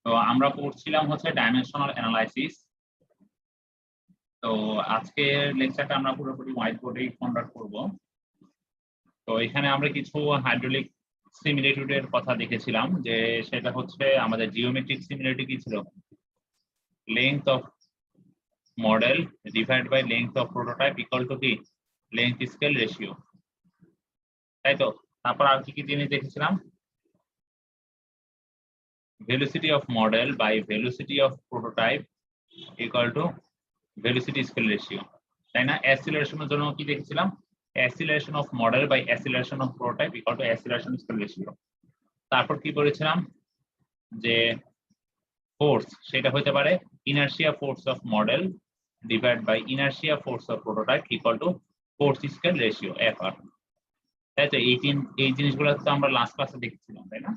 তো আমরা পড়ছিলাম হচ্ছে ডাইমেনশনাল অ্যানালাইসিস। তো আজকের লেকচারটা আমরা পুরোপুরি হোয়াইট বোর্ডেই কন্ডাক্ট করব। তো এখানে আমরা কিছু হাইড্রোলিক সিমিলিটিউডের কথা দেখেছিলাম, যে সেটা হচ্ছে আমাদের জিওমেট্রিক সিমিলিটি কি ছিল, length of model divide by length of prototype equal to কি লেংথ স্কেল রেশিও, তাই তো। তারপর আর কি কি জিনিস দেখেছিলাম, velocity of model by velocity of prototype equal to velocity scale ratio, তাই না। অ্যাসিলারেশনের জন্য কি দেখেছিলাম, acceleration of model by acceleration of prototype equal to acceleration scale ratio. তারপর কি বলেছিলাম, যে ফোর্স সেটা হতে পারে inertia force of model divide by inertia force of prototype equal to force scale ratio FR, তাই তো। এই জিনিসগুলো তো আমরা লাস্ট ক্লাসে দেখেছিলাম, তাই না।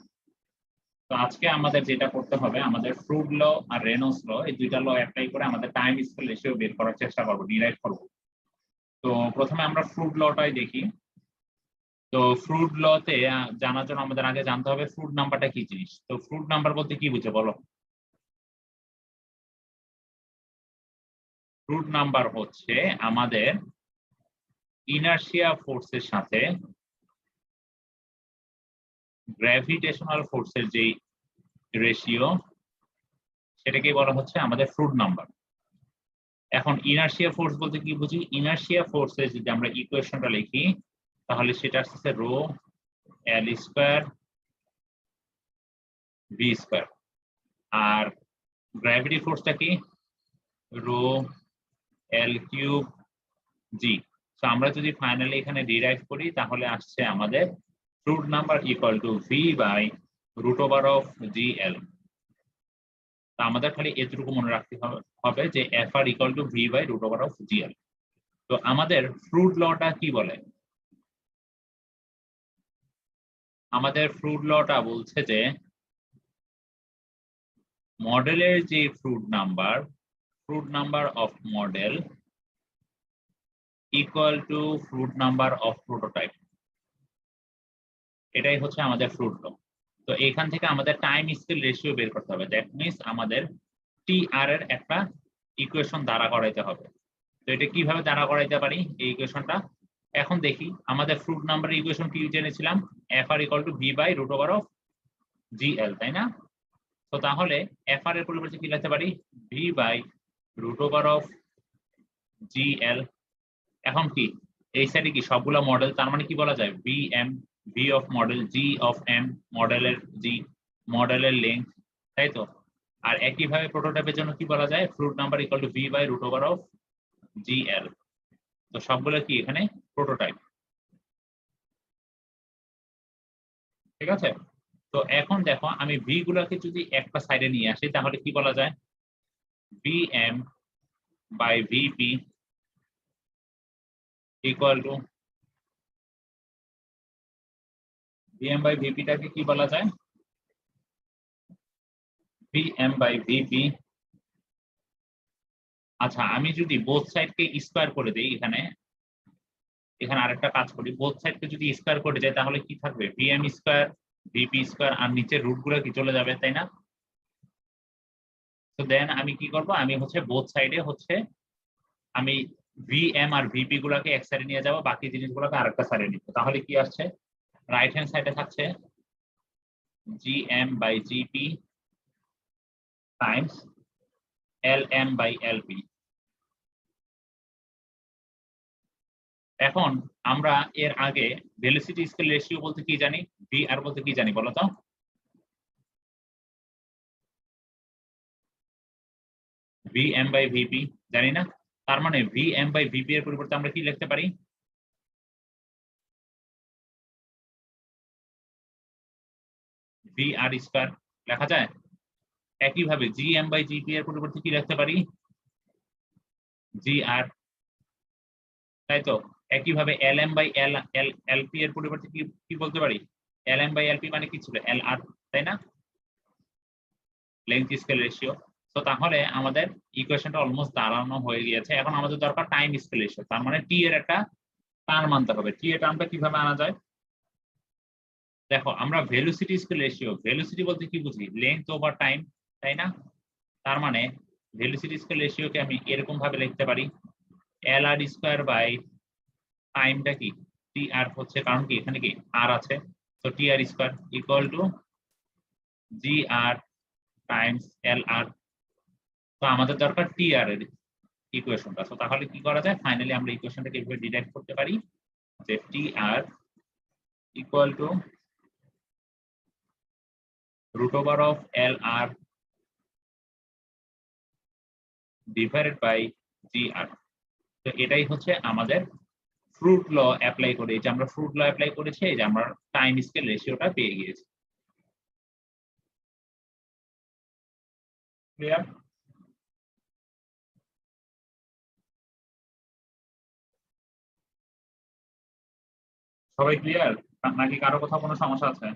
তো আজকে আমাদের যেটা করতে হবে, আমাদের ফ্রুড ল আর রেনল্ডস ল, এই দুইটা ল অ্যাপ্লাই করে আমাদের টাইম স্কেল রেশিও বের করার চেষ্টা করবো, ডিরাইভ করব। তো প্রথমে আমরা ফ্রুড লটাই দেখি। তো ফ্রুড লতে জানার জন্য আমাদের আগে জানতে হবে ফ্রুড নাম্বারটা কি জিনিস। তো ফ্রুড নাম্বার বলতে কি বুঝে বলো। ফ্রুড নাম্বার হচ্ছে আমাদের ইনার্শিয়া ফোর্সের সাথে গ্র্যাভিটেশনাল ফোর্সের যে রেশিও, সেটাকে বলা হচ্ছে আমাদের ফ্রুড নাম্বার। এখন ইনার্শিয়া ফোর্স বলতে কি বুঝি, ইনার্শিয়া ফোর্সের যদি আমরা ইকুয়েশনটা লিখি তাহলে সেটা আসছে rho L square V square, আর গ্র্যাভিটি ফোর্সটা কি রো এল কিউব জি। তো আমরা যদি ফাইনালি এখানে ডিরাইভ করি তাহলে আসছে আমাদের Froude number equal to V by root over of G L. তা আমাদের খালি এতটুকু মনে রাখতে হবে যে F R equal to V by root over of G L. তো আমাদের ফ্রুড লটা কি বলে, আমাদের ফ্রুড লটা বলছে যে মডেলের যে Froude number of model equal to Froude number of prototype, এটাই হচ্ছে আমাদের ফ্রুড ল। তো এখান থেকে আমাদের টাইম স্কেল রেশিও বের করতে হবে, দ্যাট মিনস আমাদের টি আর এর একটা ইকুয়েশন দাঁড়া করাইতে হবে। তো এটা কিভাবে দাঁড়া করাইতে পারি এই ইকুয়েশনটা, এখন দেখি। আমাদের ফ্রুট নাম্বারের ইকুয়েশন কি জেনেছিলাম, F R equal to V by root over of G L, তাই না। তো তাহলে এফ আর এর পরিবর্তে কি লিখতে পারি, V by root over of G L. এখন কি এই সাইডে কি সবগুলা মডেল, তার মানে কি বলা যায় V M, V of model, G of M মডেলের জি, মডেলের লেন্থ, তাই তো। আর একইভাবে প্রোটোটাইপের জন্য কি বলা যায়, Froude number equal to V by root over of G L. তো সবগুলো কি এখানে প্রোটোটাইপ, ঠিক আছে। তো এখন দেখো আমি ভি গুলাকে যদি একটা সাইডে নিয়ে আসি তাহলে কি বলা যায়, V M by VP equal to VM by ভিপিটাকে কি বলা যায়, ভিএম বাই ভিপি। আচ্ছা আমি যদি বোথ সাইডকে স্কয়ার করে দেই, এখানে আরেকটা কাজ করি, বোথ সাইডকে যদি স্কয়ার করে যায় তাহলে কি থাকবে, ভিএম স্কয়ার ভিপি স্কয়ার, আর নিচের রুট গুলো কি চলে যাবে, তাই না। তো দেন আমি কি করব, আমি হচ্ছে বোথ সাইডে হচ্ছে আমি ভিএম আর ভিপি গুলাকে এক সাইডে নিয়ে যাব, বাকি জিনিসগুলোকে আরেকটা সাইডে নিব। তাহলে কি আসছে, রাইট হ্যান্ড সাইডে থাকছে GM by GP times LM by LP. এখন আমরা এর আগে ভেলোসিটি স্কেল রেশিও বলতে কি জানি, ভি আর বলতে কি জানি বলো তো, ভি এম বাই ভিপি জানি না। তার মানে ভি এম বাই ভিপি এর পরিবর্তে আমরা কি লিখতে পারি, ভি আর স্কয়ার লেখা যায়। একইভাবে জি এম বাই জিপি এর পরিবর্তে কি লিখতে পারি, জি আর, তাই তো। একইভাবে L M by L L LP এর পরিবর্তে কি কি বলতে পারি, এল এম বাই এলপি মানে কি ছিল, এল আর, তাই না, লেংথ স্কেল রেশিও। তো তাহলে আমাদের ইকুয়েশনটা অলমোস্ট দাঁড়ানো হয়ে গিয়েছে। এখন আমাদের দরকার টাইম স্কেল রেশিও, তার মানে টি এর একটা টার্ম আনতে হবে। টি এর টার্মটা কিভাবে আনা যায়, দেখো আমরা ভেলোসিটি স্কেল রেশিও, ভেলোসিটি বলতে কি বুঝি, লেংথ ওভার টাইম, তাই না? তার মানে ভেলোসিটি স্কেল রেশিওকে আমি এরকম ভাবে লিখতে পারি LR স্কয়ার বাই টাইমটা কি TR হচ্ছে, কারণ কি এখানে কি R আছে, তো TR square equal to GR Times LR। তো আমাদের দরকার TR এর ইকুয়েশনটা। তো তাহলে কি করা যায়, ফাইনালি আমরা ইকুয়েশনটাকে এভাবে ডিরাইভ করতে পারি যে TR ইকুয়াল টু √ওভার of LR divided by GR। তো এটাই হচ্ছে আমাদের ফ্রুট ল অ্যাপ্লাই করে, এই যে আমরা ফ্রুট ল অ্যাপ্লাই করেছি, এই যে আমরা টাইম স্কেল রেশিওটা পেয়ে গিয়েছি। ক্লিয়ার? সবাই ক্লিয়ার নাকি কারো কোথাও কোনো সমস্যা আছে?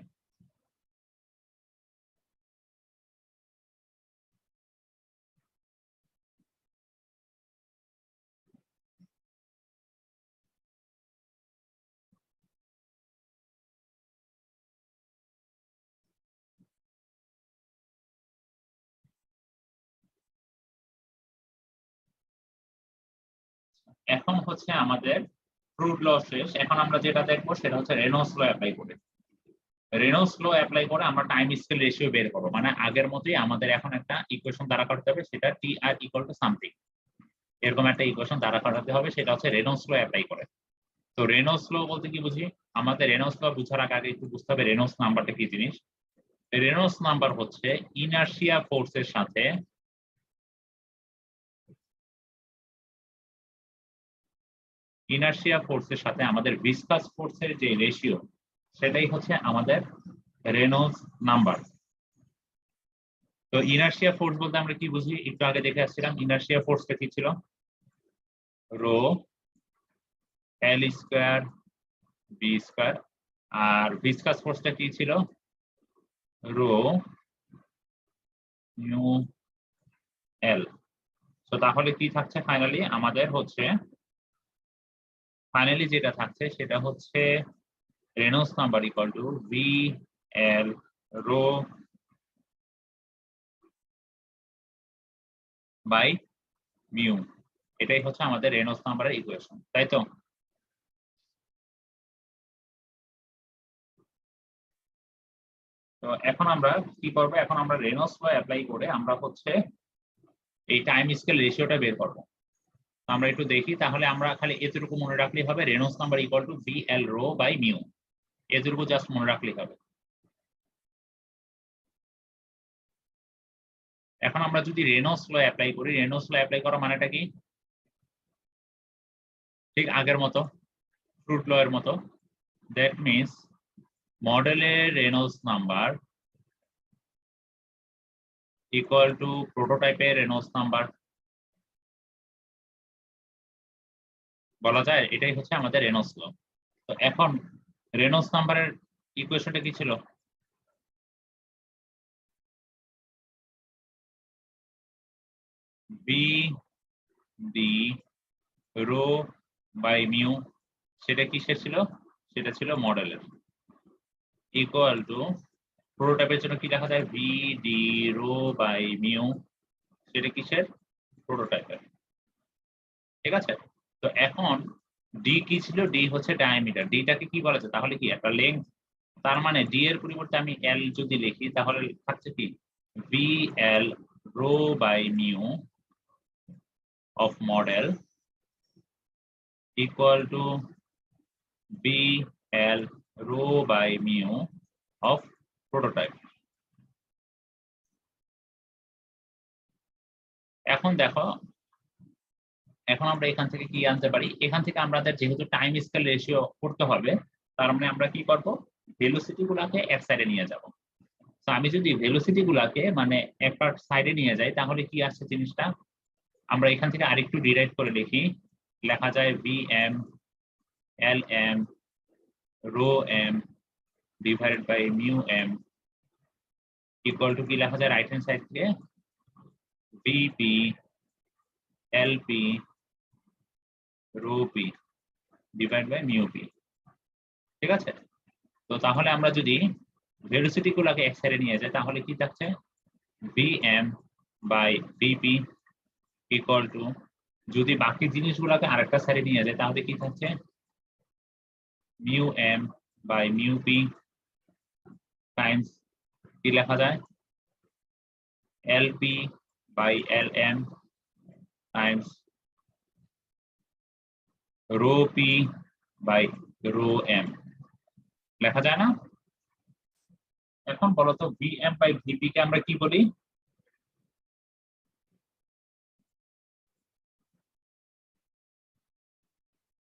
এখন হচ্ছে আমাদের ফ্রুট ল শেষ, এখন আমরা যেটা দেখবো সেটা হচ্ছে রেনল্ডস ল অ্যাপ্লাই করে। রেনল্ডস ল অ্যাপ্লাই করে আমরা টাইম স্কেল রেশিও বের করবো, মানে আগের মতোই আমাদের এখন একটা ইকুয়েশন দ্বারা করতে হবে, সেটা TR ইকুয়াল টু সামথিং, এরকম একটা ইকুয়েশন দ্বারা করাতে হবে, সেটা হচ্ছে রেনল্ডস ল অ্যাপ্লাই করে। তো রেনল্ডস ল বলতে কি বুঝি, আমাদের রেনল্ডস ল বুঝার আগে একটু বুঝতে হবে রেনল্ডস নাম্বারটা কি জিনিস। রেনল্ডস নাম্বার হচ্ছে ইনার্শিয়া ফোর্সের সাথে আমাদের ভিসকাস ফোর্সের যে রেশিও, সেটাই হচ্ছে আমাদের রেনল্ডস নাম্বার। তো ইনার্শিয়া ফোর্স বলতে আমরা কি বুঝি, একটু আগে দেখে আসছিলাম ইনার্শিয়া ফোর্সটা কি ছিল, rho L square V square, আর ভিসকাস ফোর্সটা কি ছিল, রো মিউ এল। তো তাহলে কি থাকছে ফাইনালি, আমাদের হচ্ছে ফাইনালি যেটা থাকছে সেটা হচ্ছে Reynolds number equal to V L rho by mu. এটাই হচ্ছে আমাদের রেনল্ডস নাম্বারের ইকুয়েশন, তাই তো? তো এখন আমরা কি করবো, এখন আমরা রেনল্ডস ল অ্যাপ্লাই করে আমরা হচ্ছে এই টাইম স্কেল রেশিওটা বের করবো। তো আমরা একটু দেখি, তাহলে আমরা খালি এতটুকু মনে রাখলেই হবে, Reynolds number equal to V L rho by mu, এতটুকু জাস্ট মনে রাখলেই হবে। এখন আমরা যদি রেনল্ডস ল অ্যাপ্লাই করি, রেনল্ডস ল অ্যাপ্লাই করা মানেটা কি, ঠিক আগের মতো ফ্রুট ল এর মতো, দ্যাট মিনস মডেলের রেনল্ডস নাম্বার ইকুয়াল টু প্রোটোটাইপের রেনল্ডস নাম্বার, বলা যায় এটাই হচ্ছে আমাদের রেনল্ডস ল। তো এখন রেনল্ডস নাম্বারের ইকুয়েশনটা কি ছিল, V D rho by mu, সেটা কিসের ছিল, সেটা ছিল মডেলের, ইকুয়াল টু প্রোটোটাইপের জন্য কি লেখা যায়, V D rho by mu, সেটা কিসের, প্রোটোটাইপের। ঠিক আছে? তো এখন ডি কি ছিল, ডি হচ্ছে ডায়ামিটার, ডিটাকে কি বলা যায়, তাহলে কি একটা লেংথ, তার মানে ডি এর পরিবর্তে আমি এল যদি লিখি তাহলে থাকছে কি, V L rho by mu of model equal to V L rho by mu of prototype. এখন দেখো, এখন আমরা এখান থেকে কি আনতে পারি, এখান থেকে আমাদের যেহেতু টাইম স্কেল রেশিও করতে হবে, তার মানে আমরা কি করব, ভেলোসিটি গুলাকে এক সাইডে নিয়ে যাব। তো আমি যদি ভেলোসিটি গুলাকে মানে একটা সাইডে নিয়ে যাই, তাহলে কি আসছে জিনিসটা, আমরা এখান থেকে আরেকটু ডিরাইভ করে লিখি, লেখা যায় V M L M rho M divided by mu M equal to কি লেখা যায় রাইট হ্যান্ড সাইড থেকে, VP L P rho P divide by mu P. ঠিক আছে? তো তাহলে আমরা যদি ভেলোসিটি গুলাকে এক সাইডে নিয়ে যাই তাহলে কি থাকছে, vm by vp equal to যদি বাকি জিনিসগুলোকে আরেকটা সাইডে নিয়ে যায় তাহলে কি থাকছে mu m by mu p times কি লেখা যায় lp by lm times rho p by rho m লেখা যায় না এখন বলো তো vm by vp কে আমরা কি বলি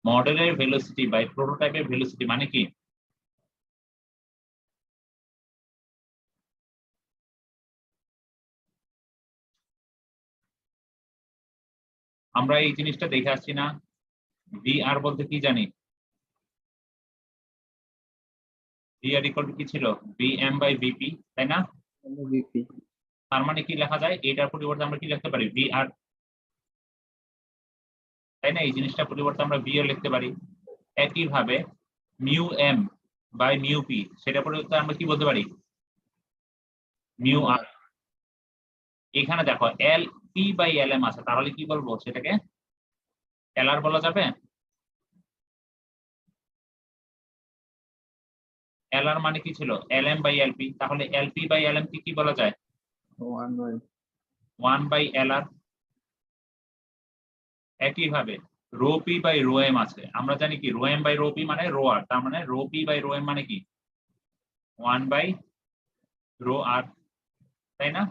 মডেলের ভেলোসিটি বাই প্রোটোটাইপের ভেলোসিটি মানে কি আমরা এই জিনিসটা দেখে আসছি না vr বলতে কি জানি vr ইকুয়াল টু কি ছিল vm বাই vp তাই না ভিপি তার মানে কি লেখা যায় এটার পরিবর্তে আমরা কি লিখতে পারি vr তাই না এই জিনিসটা পরিবর্তে আমরা vr লিখতে পারি একই ভাবে mu m by mu p সেটা পরিবর্তে আমরা কি বলতে পারি mu r এখানে দেখো l p বাই lm আছে তাহলে কি বলবো সেটাকে lr বলা যাবে lr মানে কি ছিল lm বাই lp তাহলে lp বাই lm কি বলা যায় 1 বাই lr একই ভাবে rho p by rho m আছে আমরা জানি কি rho m by rho p মানে rho r তার মানে rho p by rho m মানে কি 1 বাই rho r তাই না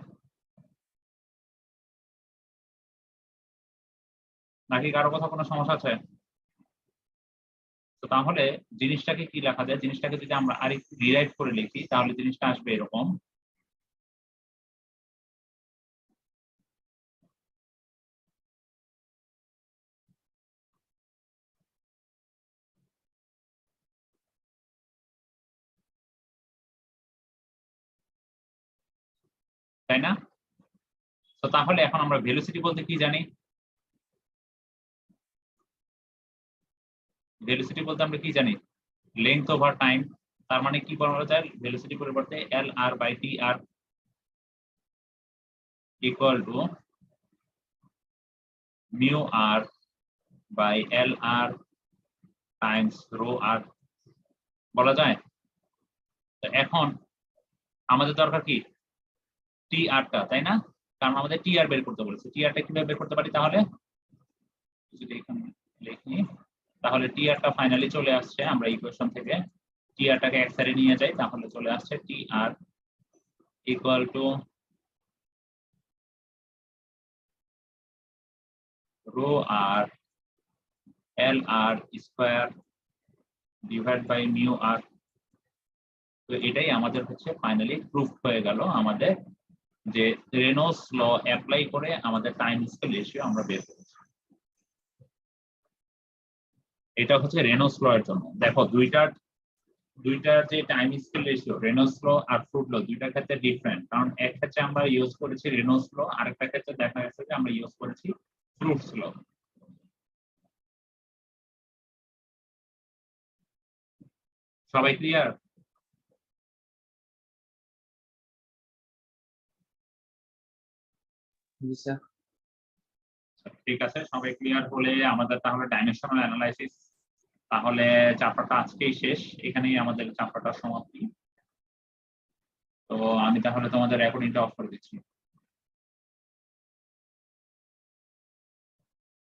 নাকি কারো কথা কোনো সমস্যা আছে তো তাহলে জিনিসটাকে কি লেখা যায় জিনিসটাকে যদি আমরা আরেকটু রিরাইট করে লিখি তাহলে জিনিসটা আসবে এরকম তাই না তো তাহলে এখন আমরা ভেলোসিটি বলতে কি জানি ভেলোসিটি বলতে আমরা কি জানি লেংথ ওভার টাইম তার মানে কি বলা যায় ভেলোসিটি পরিবর্তে lr by tr equal to mu r by lr times rho r বলা যায় তো এখন আমাদের দরকার কি tr টা তাই না কারণ আমাদের tr বের করতে বলেছে tr টা কিভাবে বের করতে পারি তাহলে যদি এখানে লিখি তাহলে tr টা ফাইনালি চলে আসছে আমরা ইকুয়েশন থেকে tr টাকে এক সাইডে নিয়ে যাই তাহলে চলে আসছে tr equal to rho r lr square divide by mu r তো এটাই আমাদের হচ্ছে ফাইনালি প্রুফ হয়ে গেল আমাদের যে রেনল্ডস ল অ্যাপ্লাই করে আমাদের টাইম স্কেল রেশিও আমরা বের করেছি এটা হচ্ছে রেনল্ডস ল এর জন্য দেখো দুইটার যে টাইম স্কেল রেশিও রেনল্ডস ল আর ফ্রুট ল দুইটার ক্ষেত্রে ডিফারেন্ট কারণ এক ক্ষেত্রে আমরা ইউজ করেছি রেনল্ডস ল আরেকটা ক্ষেত্রে দেখা গেছে যে আমরা ইউজ করেছি ফ্রুটস ল সবাই ক্লিয়ার জি স্যার ঠিক আছে সবাই ক্লিয়ার হলে আমাদের তাহলে ডাইমেনশনাল অ্যানালাইসিস তাহলে চ্যাপ্টারটা আজকেই শেষ এখানেই আমাদের চ্যাপ্টারটার সমাপ্তি তো আমি তাহলে তোমাদের রেকর্ডিংটা অফ করে দিচ্ছি